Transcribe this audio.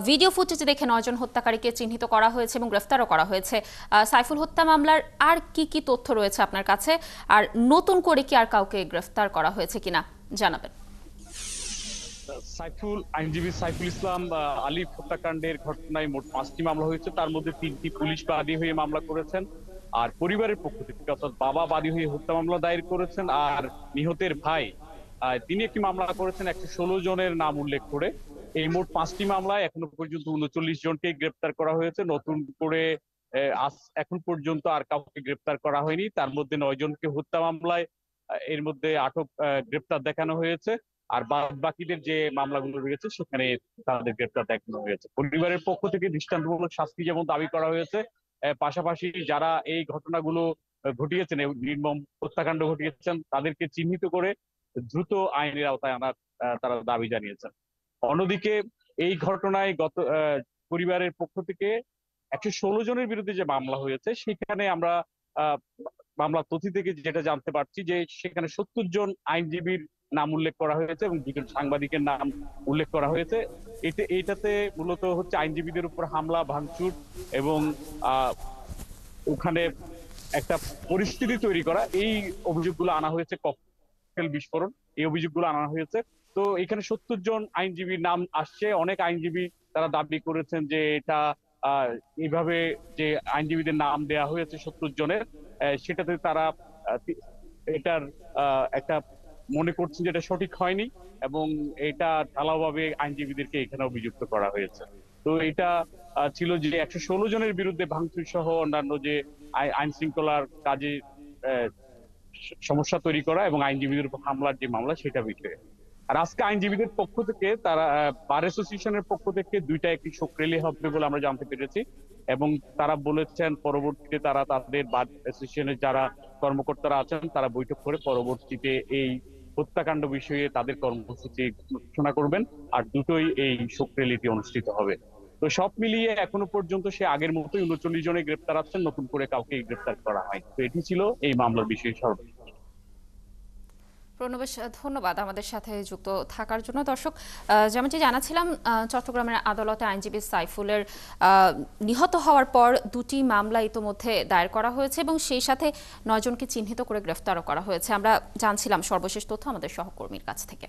Video footage দেখে 9 জন হত্যাকারীকে চিহ্নিত করা হয়েছে এবং গ্রেফতারও করা হয়েছে। সাইফুল হত্যা মামলার আর কি কি তথ্য রয়েছে আপনার কাছে, আর নতুন করে কি আর কাউকে গ্রেফতার করা হয়েছে কিনা জানাবেন। আইনজীবী সাইফুল ইসলাম আলিফ হত্যাকাণ্ডের ঘটনায় মোট 5টি মামলা হয়েছে, তার মধ্যে 3টি পুলিশ বাদী হয়ে মামলা করেছেন, আর পরিবারের পক্ষ থেকে অর্থাৎ বাবা বাদী হয়ে হত্যা মামলা দায়ের করেছেন, আর নিহতের ভাই তিনি একটি মামলা করেছেন 116 জনের নাম উল্লেখ করে। এই মোট 5টি মামলায় এখনো পর্যন্ত 39 জনকে গ্রেপ্তার করা হয়েছে। নতুন করে এখন পর্যন্ত আর কাউকে গ্রেপ্তার করা হয়নি। তার মধ্যে 9 জনকে হত্যা মামলায় এর মধ্যে আটক গ্রেপ্তার দেখানো হয়েছে, আর বাদ বাকিদের যে মামলাগুলো রয়েছে সেখানে তাদের গ্রেপ্তার দেখানো হয়েছে। পরিবারের পক্ষ থেকে দৃষ্টান্তমূলক শাস্তি যেমন দাবি করা হয়েছে, পাশাপাশি যারা এই ঘটনাগুলো ঘটিয়েছেন, নির্মম হত্যাকাণ্ড ঘটিয়েছেন, তাদেরকে চিহ্নিত করে দ্রুত আইনের আওতায় আনার তারা দাবি জানিয়েছেন। অন্যদিকে এই ঘটনায় পরিবারের পক্ষ থেকে 116 জনের বিরুদ্ধে যে মামলা হয়েছে সেখানে আমরা আহ, মামলা তথ্য থেকে যেটা জানতে পারছি যে সেখানে 70 জন আইনজীবীর নাম উল্লেখ করা হয়েছে এবং 2 জন সাংবাদিকের নাম উল্লেখ করা হয়েছে। এটাতে মূলত হচ্ছে আইনজীবীদের উপর হামলা ভাঙচুর এবং আহ ওখানে একটা পরিস্থিতি তৈরি করা, এই অভিযোগগুলো আনা হয়েছে। ককটেল বিস্ফোরণ, এই অভিযোগগুলো আনা হয়েছে। তো এখানে 70 জন আইনজীবীর নাম আসছে। অনেক আইনজীবী তারা দাবি করেছেন যে এটা এইভাবে যে আইনজীবীদের নাম দেয়া হয়েছে 70 জনের, সেটাতে তারা এটার একটা মনে করছেন যে এটা সঠিক হয়নি এবং এটা ঢালাওভাবে আইনজীবীদেরকে এখানে অভিযুক্ত করা হয়েছে। তো এটা ছিল যে 116 জনের বিরুদ্ধে ভাঙচুর সহ অন্যান্য যে আইন শৃঙ্খলার কাজে সমস্যা তৈরি করা এবং আইনজীবীদের উপর হামলার যে মামলা সেটা বিষয়ে। আর আজকে আইনজীবীদের পক্ষ থেকে তারা বার অ্যাসোসিয়েশনের পক্ষ থেকে একটি শোক র্যালি হবে বলে আমরা জানতে পেরেছি, এবং তারা বলেছেন পরবর্তীতে তারা তাদের বার অ্যাসোসিয়েশনের যারা কর্মকর্তারা আছেন তারা বৈঠক করে পরবর্তীতে এই হত্যাকাণ্ড বিষয়ে তাদের কর্মসূচি ঘোষণা করবেন, আর দুটোই এই শোক র্যালিটি অনুষ্ঠিত হবে। তো সব মিলিয়ে এখনো পর্যন্ত সে আগের মতোই 39 জনে গ্রেপ্তার আছেন, নতুন করে কাউকে গ্রেপ্তার করা হয়। তো এটি ছিল এই মামলার বিষয়ে সর্বশেষ। প্রণবেশ, ধন্যবাদ আমাদের সাথে যুক্ত থাকার জন্য। দর্শক, যেমনটি জানাছিলাম, চট্টগ্রামের আদালতে আইনজীবী সাইফুলের নিহত হওয়ার পর 2টি মামলা ইতোমধ্যে দায়ের করা হয়েছে এবং সেই সাথে 9 জনকে চিহ্নিত করে গ্রেফতারও করা হয়েছে। আমরা জানছিলাম সর্বশেষ তথ্য আমাদের সহকর্মীর কাছ থেকে।